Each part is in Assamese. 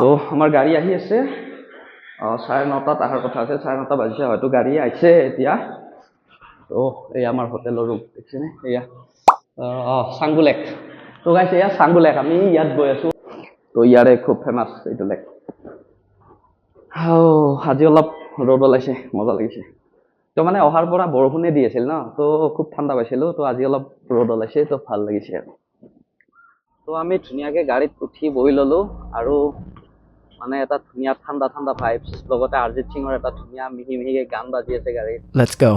তো আমাৰ গাড়ী আহি আছে 9:30 অহাৰ কথা আছে 9:30 বাজিছে হয়তো গাড়ী আহিছে এতিয়া তো এই আমাৰ হোটেলৰ ৰুম দেখিছেনে এয়া সাংগু লেক তো গাইছে এয়া সাংগু লেক আমি ইয়াত গৈ আছো তো ইয়াৰে খুব ফেমাস এইটো লেক আজি অলপ ৰ'দ ওলাইছে মজা লাগিছে তো মানে অহাৰ পৰা বৰষুণে দি আছিল ন তো খুব ঠাণ্ডা পাইছিলো তো আজি অলপ ৰ'দ ওলাইছে তো ভাল লাগিছে তো আমি ধুনীয়াকে গাড়ীত উঠি বহি ললো আৰু মানে এটা ধুনীয়া ঠাণ্ডা ঠাণ্ডা ভাইবছ লগতে অৰিজিত সিঙৰ এটা ধুনীয়া মিহি মিহিকে গান বাজি আছে গাড়ীত Let's go.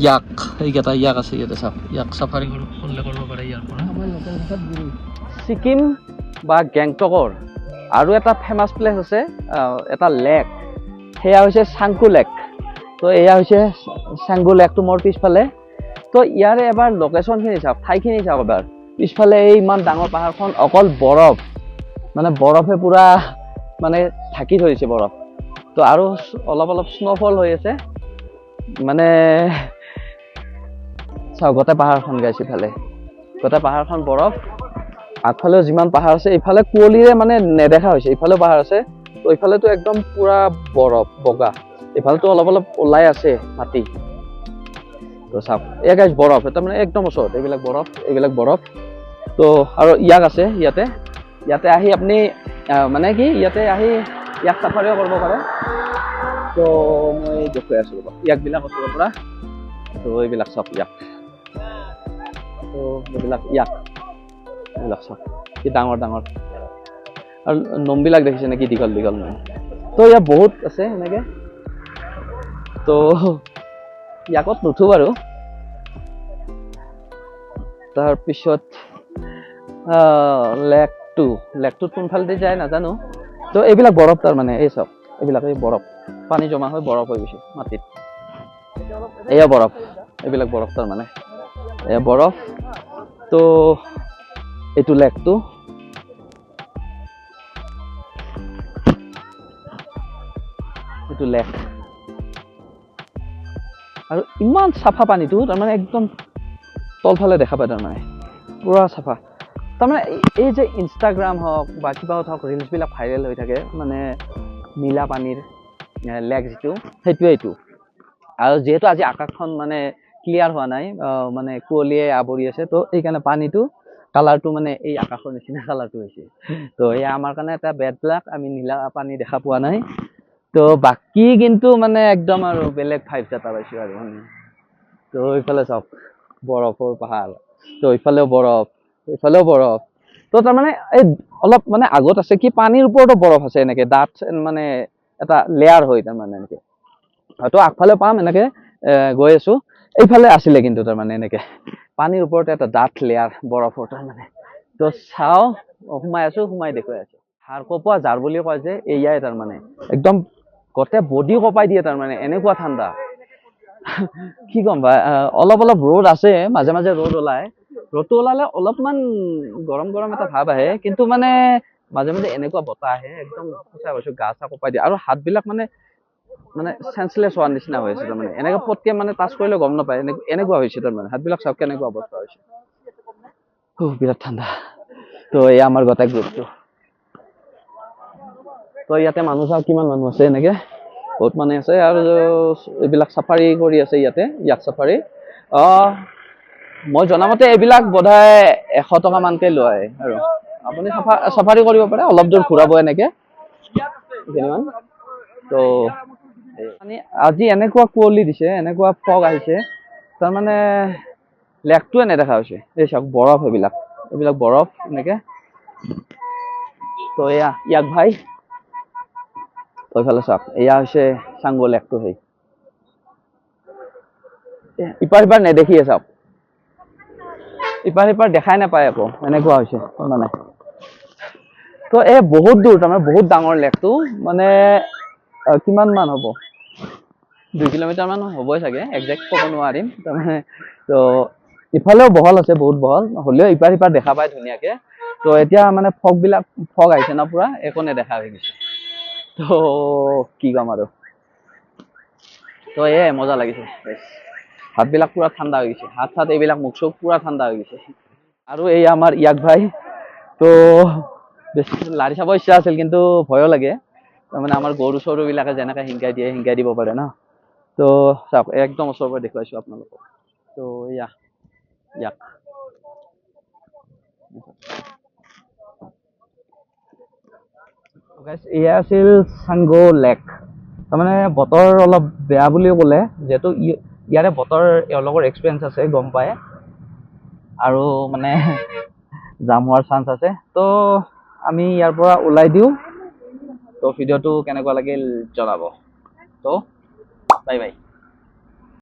ইয়াক এইকেইটা ইয়াক আছে ইয়াতে চাওক ইয়াক চাফাৰী কৰিলে কৰিব পাৰে ইয়াৰ পৰা ছিকিম বা গেংটকৰ আৰু এটা ফেমাছ প্লেচ আছে এটা লেক সেয়া হৈছে চাংকু লেক তো এয়া হৈছে চাংকু লেকটো মোৰ পিছফালে তো ইয়াৰে এবাৰ লোকেশ্যনখিনি চাওক ঠাইখিনি চাওক এবাৰ পিছফালে এই ইমান ডাঙৰ পাহাৰখন অকল বৰফ মানে বৰফে পুৰা মানে ঢাকি ধৰিছে বৰফ তো আৰু অলপ অলপ স্ন'ফল হৈ আছে মানে চাওক গোটেই পাহাৰখন গাইছে ইফালে গোটেই পাহাৰখন বৰফ আগফালেও যিমান পাহাৰ আছে ইফালে কুঁৱলীৰে মানে নেদেখা হৈছে ইফালেও পাহাৰ আছে তো ইফালেতো একদম পুৰা বৰফ বগা ইফালেতো অলপ অলপ ওলাই আছে মাটি তো চাওক এয়া গাইছ বৰফ এটা মানে একদম ওচৰত এইবিলাক বৰফ তো আৰু ইয়াক আছে ইয়াতে আহি আপুনি মানে কি ইয়াতে আহি ইয়াক চাফাৰীও কৰিব পাৰে তো মই দেখুৱাই আছো ইয়াকবিলাক ওচৰৰ পৰা তো এইবিলাক চব ইয়াক তো এইবিলাক চব কি ডাঙৰ আৰু নোমবিলাক দেখিছে নেকি দীঘল নহয় তো ইয়াত বহুত আছে এনেকে তো ইয়াকত নুঠো বাৰু তাৰপিছত লেকটোত কোনফালেদি যায় নাজানো তো এইবিলাক বৰফ তাৰমানে এই চব এইবিলাক এই বৰফ পানী জমা হৈ বৰফ হৈ গৈছে মাটিত এয়া বৰফ এইবিলাক বৰফ তাৰমানে এয়া বৰফ তো এইটো লেকটো এইটো লেক আৰু ইমান চাফা পানীটো তাৰমানে একদম তলফালে দেখা পায় তাৰমানে পুৰা চাফা তাৰমানে এই যে ইনষ্টাগ্ৰাম হওক বা কিবা হওক ৰিলছবিলাক ভাইৰেল হৈ থাকে মানে নীলা পানীৰ লেক যিটো সেইটোৱে এইটো আৰু যিহেতু আজি আকাশখন মানে ক্লিয়াৰ হোৱা নাই মানে কুঁৱলীয়ে আৱৰি আছে তো এইকাৰণে পানীটো কালাৰটো মানে এই আকাশৰ নিচিনা কালাৰটো হৈছে তো এয়া আমাৰ কাৰণে এটা বেড লাক আমি নীলা পানী দেখা পোৱা নাই তো বাকী কিন্তু মানে একদম আৰু বেলেগ ভাইবছ এটা পাইছো আৰু মানে তো এইফালে চাওক বৰফৰ পাহাৰ তো এইফালেও বৰফ তো তাৰমানে এই অলপ মানে আগত আছে কি পানীৰ ওপৰতো বৰফ আছে এনেকে ডাঠ মানে এটা লেয়াৰ হয় তাৰমানে এনেকে হয়তো আগফালে পাম এনেকে গৈ আছো এইফালে আছিলে কিন্তু তাৰমানে এনেকে পানীৰ ওপৰতে এটা ডাঠ লেয়াৰ বৰফৰ তাৰমানে তো চাও সোমাই দেখুৱাই আছো হাড় কপোৱা জাৰ বুলি কয় যে এয়াই তাৰমানে একদম গোটেই বডি কপাই দিয়ে তাৰমানে এনেকুৱা ঠাণ্ডা কি ক'ম ভাই অলপ ৰ'দ আছে মাজে মাজে ৰ'দটো ওলালে অলপমান গৰম এটা ভাৱ আহে কিন্তু মানে মাজে মাজে এনেকুৱা বতাহ আহে একদম সঁচা কৈছো গা চা কপাই দিয়ে আৰু হাতবিলাক মানে চেন্সলেছ হোৱাৰ নিচিনা হৈ আছে তাৰমানে এনেকে পটকে মানে টাচ কৰিলে গম নাপায় এনেকুৱা হৈছে তাৰমানে হাতবিলাক চাওক কেনেকুৱা অৱস্থা হৈছে বিৰাট ঠাণ্ডা তো এয়া আমাৰ গোটেই গ্ৰুপটো তো ইয়াতে মানুহ চাওক কিমান মানুহ আছে এনেকে বহুত মানুহ আছে আৰু এইবিলাক চাফাৰী কৰি আছে ইয়াক চাফাৰী মই জনামতে এইবিলাক বোধহয় 100 টকা মানকে লয় আৰু আপুনি চাফাৰী কৰিব পাৰে অলপ দূৰ ঘূৰাব এনেকে কিমান তো মানে আজি এনেকুৱা কুঁৱলী দিছে এনেকুৱা ফগ আহিছে তাৰমানে লেকটোৱে নেদেখা হৈছে এই চাওক বৰফ এইবিলাক বৰফ এনেকে তো এয়া ইয়াক ভাই তইফালে চাওক এয়া হৈছে চাংগো লেকটো সেই ইপাৰ সিপাৰ নেদেখিয়ে চাওক ইপাৰ সিপাৰ দেখাই নাপায় আকৌ এনেকুৱা হৈছে মানে তো এই বহুত দূৰ তাৰমানে বহুত ডাঙৰ লেকটো মানে কিমান মান হ'ব 2 কিলোমিটাৰ মান হ'বই চাগে একজেক্ট ক'ব নোৱাৰিম তাৰমানে তো ইফালেও বহল আছে বহুত বহল হ'লেও ইপাৰ সিপাৰ দেখা পায় ধুনীয়াকে তো এতিয়া মানে ফগ আহিছে না পুৰা একো নেদেখা হৈ গৈছে তো কি কম আৰু তো এই মজা লাগিছে হাতবিলাক পুৰা ঠাণ্ডা হৈ গৈছে হাত চাত এইবিলাক মুখ চুখ পুৰা ঠাণ্ডা হৈ গৈছে আৰু এই আমাৰ ইয়াক ভাই তো বেছি লাৰি চাব ইচ্ছা আছিল কিন্তু ভয়ো লাগে তাৰমানে আমাৰ গৰু চৰু বিলাকে যেনেকে হিংকাই দিব পাৰে ন তো চাওক একদম ওচৰৰ পৰা দেখুৱাইছো আপোনালোকক তো ইয়াক এয়া আছিল চাংগো লেক তাৰমানে বতৰ অলপ বেয়া বুলিও ক'লে যিহেতু ইয়াৰে বতৰ এওঁলোকৰ এক্সপিৰিয়েঞ্চ আছে গম পায় আৰু মানে জাম হোৱাৰ চান্স আছে তো আমি ইয়াৰ পৰা ওলাই দিওঁ তো ভিডিঅ'টো কেনেকুৱা লাগিল জনাব তো বাই বাই